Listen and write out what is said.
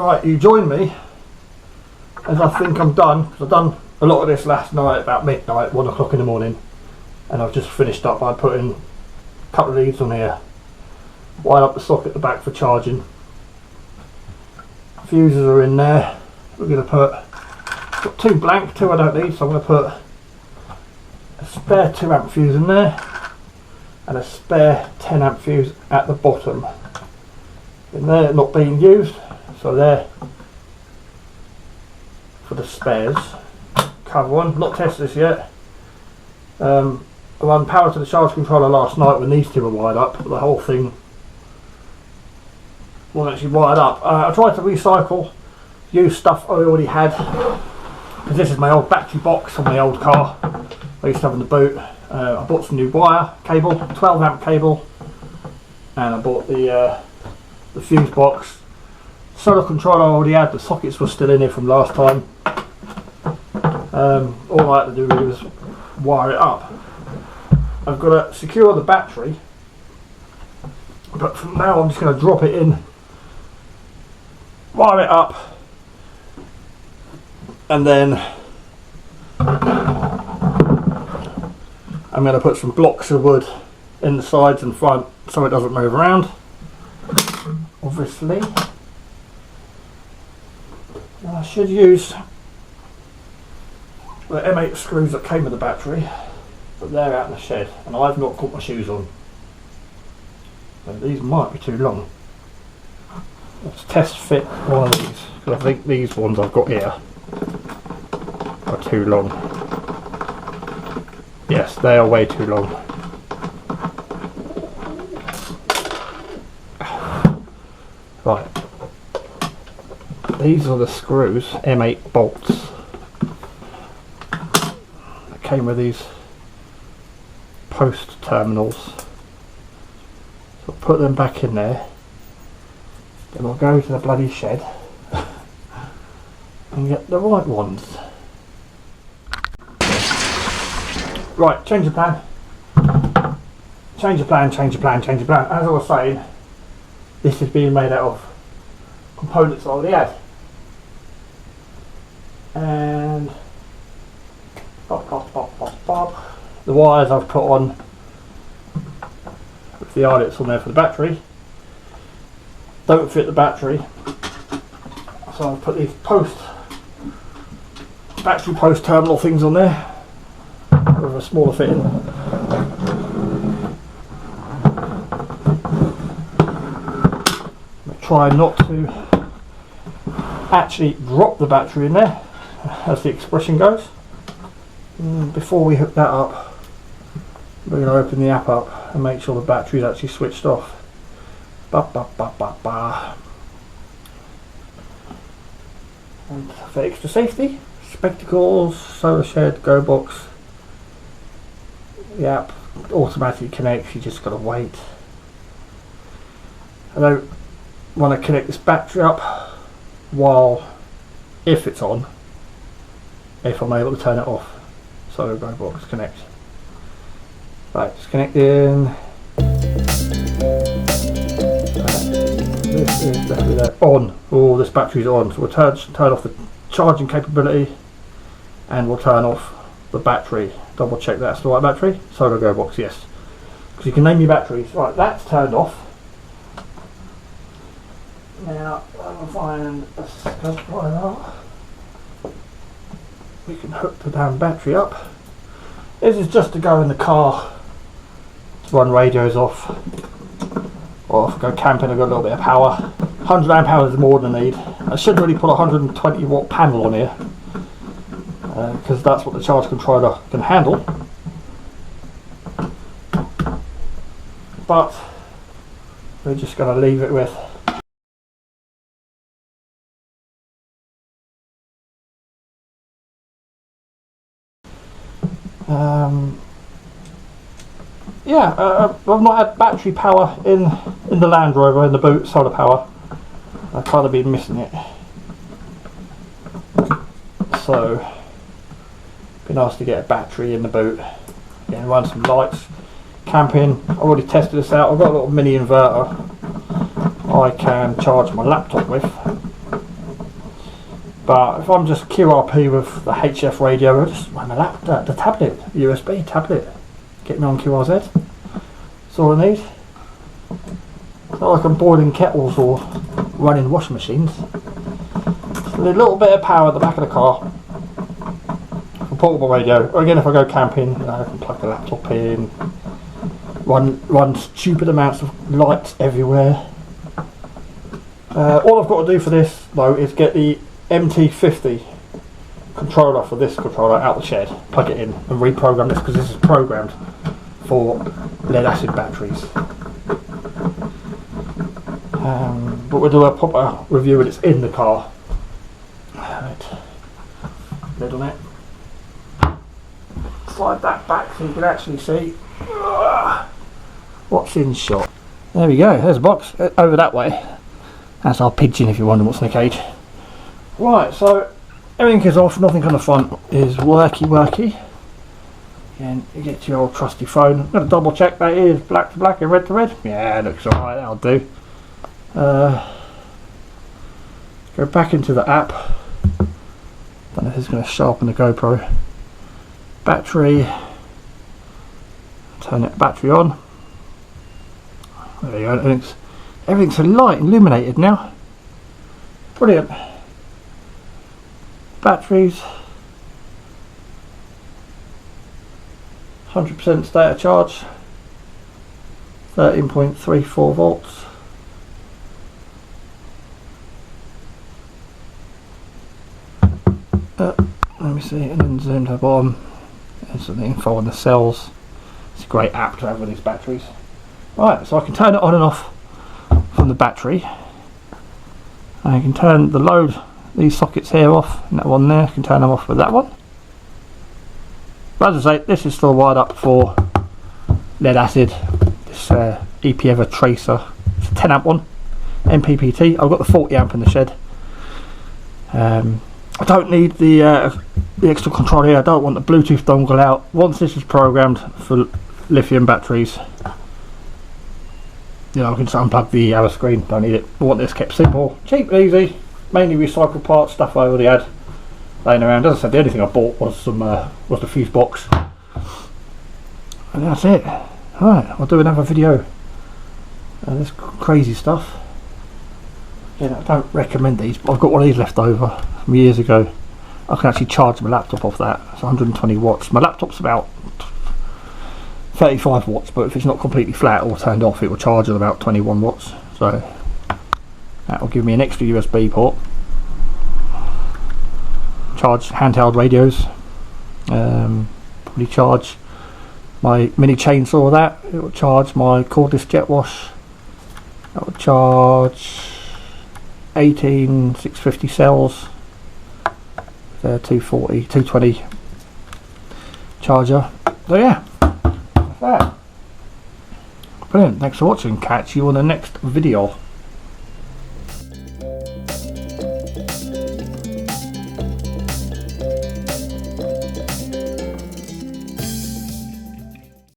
Right, you join me as I think I'm done, because I've done a lot of this last night about midnight, 1 o'clock in the morning, and I've just finished up by putting a couple of leads on here, wired up the socket at the back for charging. Fuses are in there. We're going to got 2 blank, 2 I don't need, so I'm going to put a spare 2 amp fuse in there and a spare 10 amp fuse at the bottom. In there, not being used, so there for the spares. Cover one, not tested this yet. I ran power to the charge controller last night when these 2 were wired up, but the whole thing wasn't actually wired up. I tried to recycle, use stuff I already had, because this is my old battery box on my old car I used to have in the boot. I bought some new wire cable, 12 amp cable, and I bought the fuse box. Solar controller I already had, the sockets were still in here from last time. All I had to do really was wire it up. I've got to secure the battery, but from now I'm just going to drop it in, wire it up, and then I'm going to put some blocks of wood in the sides and front so it doesn't move around, obviously. I should use the M8 screws that came with the battery, but they're out in the shed and I've not got my shoes on, so these might be too long. Let's test fit one of these, because I think these ones I've got here are too long. Yes, they are way too long. Right, these are the screws, M8 bolts that came with these post terminals. So I'll put them back in there, then I'll go to the bloody shed and get the right ones. Right, change of plan. Change of plan, change of plan, change of plan. As I was saying, this is being made out of components I already had. And pop, pop, pop, pop, pop. The wires I've put on with the eyelets on there for the battery don't fit the battery, so I've put these battery post terminal things on there with a smaller fitting. Try not to actually drop the battery in there, as the expression goes. Before we hook that up, we're going to open the app up and make sure the battery is actually switched off. Ba, ba, ba, ba, ba. And for extra safety, spectacles, solar shed, go box. The app automatically connects, you just got to wait. I don't want to connect this battery up if it's on, if I'm able to turn it off. So go box connect. Right, it's connecting. This is definitely there. On. Oh, this battery's on. So we'll turn off the charging capability and we'll turn off the battery. Double check that's the right battery. Solar go box, yes. Because you can name your batteries. Right, that's turned off. Now I'll find a screwdriver. We can hook the damn battery up. This is just to go in the car to run radios off, or if I go camping I've got a little bit of power. 100 amp hours is more than I need. I should really put a 120 watt panel on here, because that's what the charge controller can handle. But we're just going to leave it with I've not had battery power in the Land Rover, in the boot, solar power. I've kind of been missing it. So, it'd be nice to get a battery in the boot. Yeah, run some lights. Camping, I've already tested this out. I've got a little mini inverter I can charge my laptop with. But if I'm just QRP with the HF radio, I just run the tablet, USB tablet, get me on QRZ. That's all I need. It's not like I'm boiling kettles or running washing machines. Just a little bit of power at the back of the car. For portable radio. Or again, if I go camping, I can plug the laptop in. Run stupid amounts of lights everywhere. All I've got to do for this though is get the mppt controller for this controller out the shed, plug it in and reprogram this, because this is programmed for lead acid batteries. But we'll do a proper review when it's in the car. Right. Lid on it. Slide that back so you can actually see what's in shot. There we go, there's a box over that way. That's our pigeon if you're wondering what's in the cage. Right, so everything is off, nothing on the front is worky. And you get your old trusty phone. I'm going to double check that is black to black and red to red. Yeah, it looks alright, that'll do. Go back into the app. Don't know if it's going to sharpen the GoPro. Battery. Turn it battery on. There you go, everything's so light, illuminated now. Brilliant. Batteries. 100% state of charge. 13.34 volts. Let me see, and then zoom to the bottom. There's the info on the cells. It's a great app to have with these batteries. Right, so I can turn it on and off from the battery. I can turn the load, these sockets here off, and that one there, I can turn them off with that one. But as I say, this is still wired up for lead acid. This EP tracer, it's a 10 amp one, mppt. I've got the 40 amp in the shed. I don't need the extra control here. I don't want the Bluetooth dongle out. Once this is programmed for lithium batteries, you know, I can just unplug the other screen. Don't need it. I want this kept simple, cheap and easy. Mainly recycled parts, stuff I already had laying around. As I said, the only thing I bought was the fuse box, and that's it. Alright, I'll do another video. This crazy stuff. Yeah, I don't recommend these, but I've got one of these left over from years ago. I can actually charge my laptop off that. It's 120 watts. My laptop's about 35 watts, but if it's not completely flat or turned off, it will charge at about 21 watts. So that will give me an extra USB port. Charge handheld radios. Probably charge my mini chainsaw with that. It will charge my cordless jet wash. That will charge 18 650 cells. 240, 220 charger. So yeah, that's that. Brilliant. Thanks for watching. Catch you on the next video.